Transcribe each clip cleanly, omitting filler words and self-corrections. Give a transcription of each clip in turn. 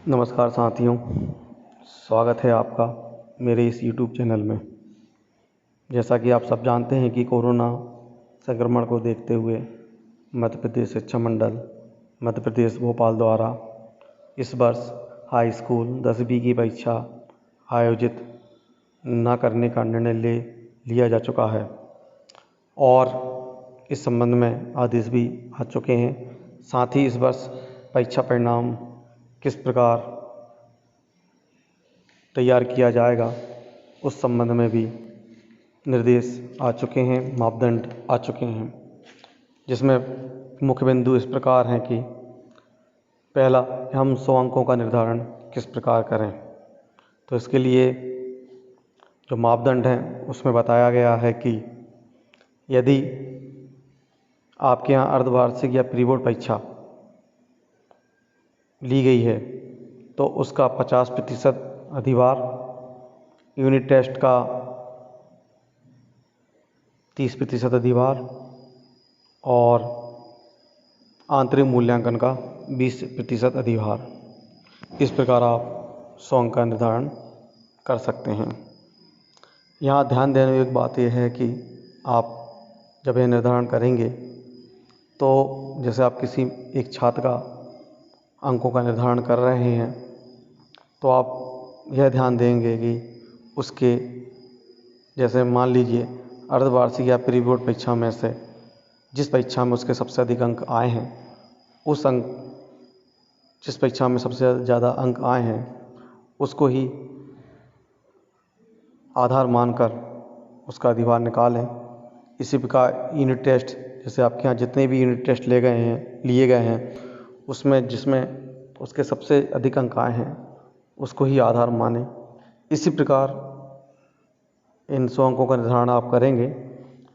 नमस्कार साथियों, स्वागत है आपका मेरे इस यूट्यूब चैनल में। जैसा कि आप सब जानते हैं कि कोरोना संक्रमण को देखते हुए मध्य प्रदेश शिक्षा मंडल मध्य प्रदेश भोपाल द्वारा इस वर्ष हाई स्कूल 10वीं की परीक्षा आयोजित न करने का निर्णय लिया जा चुका है और इस संबंध में आदेश भी आ चुके हैं। साथ ही इस वर्ष परीक्षा परिणाम किस प्रकार तैयार किया जाएगा उस संबंध में भी निर्देश आ चुके हैं, मापदंड आ चुके हैं, जिसमें मुख्य बिंदु इस प्रकार हैं कि पहला, हम 100 अंकों का निर्धारण किस प्रकार करें। तो इसके लिए जो मापदंड हैं उसमें बताया गया है कि यदि आपके यहाँ अर्धवार्षिक या प्री बोर्ड परीक्षा ली गई है तो उसका 50% अधिभार, यूनिट टेस्ट का 30% अधिभार और आंतरिक मूल्यांकन का 20% अधिभार, इस प्रकार आप 100 अंक का निर्धारण कर सकते हैं। यहाँ ध्यान देने की एक बात यह है कि आप जब यह निर्धारण करेंगे तो जैसे आप किसी एक छात्र का अंकों का निर्धारण कर रहे हैं तो आप यह ध्यान देंगे कि उसके जैसे मान लीजिए अर्धवार्षिक या प्री बोर्ड परीक्षा में से जिस परीक्षा में उसके सबसे अधिक अंक आए हैं, जिस परीक्षा में सबसे ज़्यादा अंक आए हैं उसको ही आधार मानकर उसका अधिभार निकालें। इसी प्रकार यूनिट टेस्ट, जैसे आपके यहाँ जितने भी यूनिट टेस्ट लिए गए हैं उसमें जिसमें उसके सबसे अधिक अंक आए हैं उसको ही आधार माने। इसी प्रकार इन 100 अंकों का निर्धारण आप करेंगे।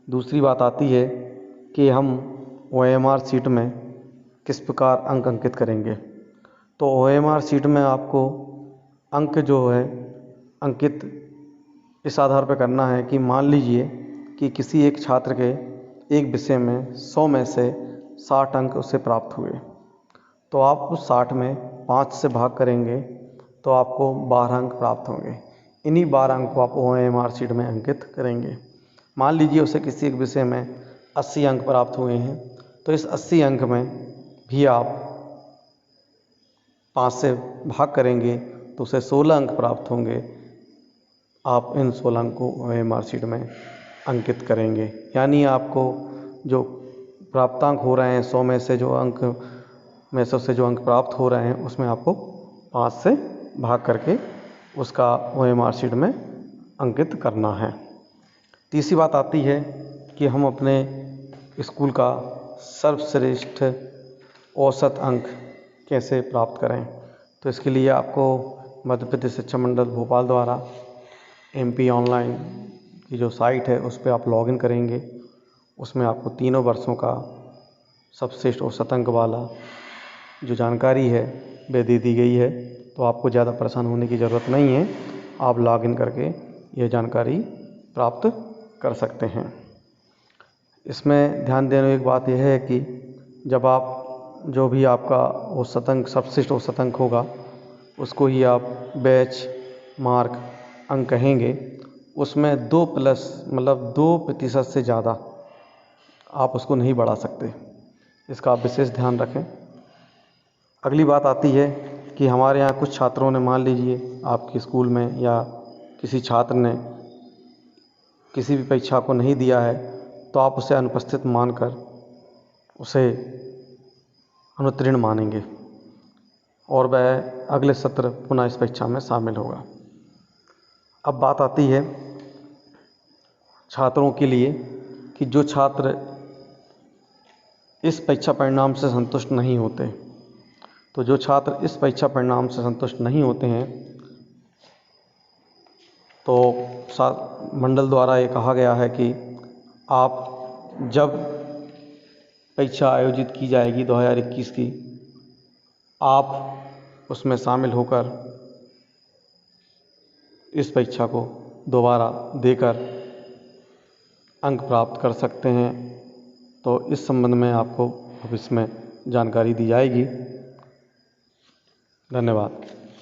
दूसरी बात आती है कि हम OMR शीट में किस प्रकार अंक अंकित करेंगे। तो OMR शीट में आपको अंक जो है अंकित इस आधार पर करना है कि मान लीजिए कि किसी एक छात्र के एक विषय में 100 में से 60 अंक उसे प्राप्त हुए, तो आप उस 60 में 5 से भाग करेंगे तो आपको 12 अंक प्राप्त होंगे। इन्हीं 12 अंक को आप OMR शीट में अंकित करेंगे। मान लीजिए उसे किसी एक विषय में 80 अंक प्राप्त हुए हैं तो इस 80 अंक में भी आप 5 से भाग करेंगे तो उसे 16 अंक प्राप्त होंगे। आप इन 16 अंक को OMR शीट में अंकित करेंगे। यानी आपको जो प्राप्तांक हो रहे हैं 100 में से जो अंक प्राप्त हो रहे हैं उसमें आपको 5 से भाग करके उसका OMR शीट में अंकित करना है। तीसरी बात आती है कि हम अपने स्कूल का सर्वश्रेष्ठ औसत अंक कैसे प्राप्त करें। तो इसके लिए आपको मध्य प्रदेश शिक्षा मंडल भोपाल द्वारा MP ऑनलाइन की जो साइट है उस पर आप लॉगिन करेंगे। उसमें आपको तीनों वर्षों का सर्वश्रेष्ठ औसत अंक वाला जो जानकारी है वह दे दी गई है, तो आपको ज़्यादा परेशान होने की ज़रूरत नहीं है। आप लॉगिन करके यह जानकारी प्राप्त कर सकते हैं। इसमें ध्यान देने की एक बात यह है कि जब आप जो भी आपका औसत अंक सर्वश्रेष्ठ औसत अंक होगा उसको ही आप बैच मार्क अंक कहेंगे। उसमें 2% से ज़्यादा आप उसको नहीं बढ़ा सकते। इसका आप विशेष ध्यान रखें। अगली बात आती है कि हमारे यहाँ कुछ छात्रों ने, मान लीजिए आपके स्कूल में या किसी छात्र ने किसी भी परीक्षा को नहीं दिया है तो आप उसे अनुपस्थित मानकर उसे अनुत्तीर्ण मानेंगे और वह अगले सत्र पुनः इस परीक्षा में शामिल होगा। अब बात आती है छात्रों के लिए कि जो छात्र इस परीक्षा परिणाम से संतुष्ट नहीं होते, तो जो छात्र इस परीक्षा परिणाम से संतुष्ट नहीं होते हैं तो मंडल द्वारा ये कहा गया है कि आप जब परीक्षा आयोजित की जाएगी 2021 की, आप उसमें शामिल होकर इस परीक्षा को दोबारा देकर अंक प्राप्त कर सकते हैं। तो इस संबंध में आपको भविष्य में जानकारी दी जाएगी। धन्यवाद।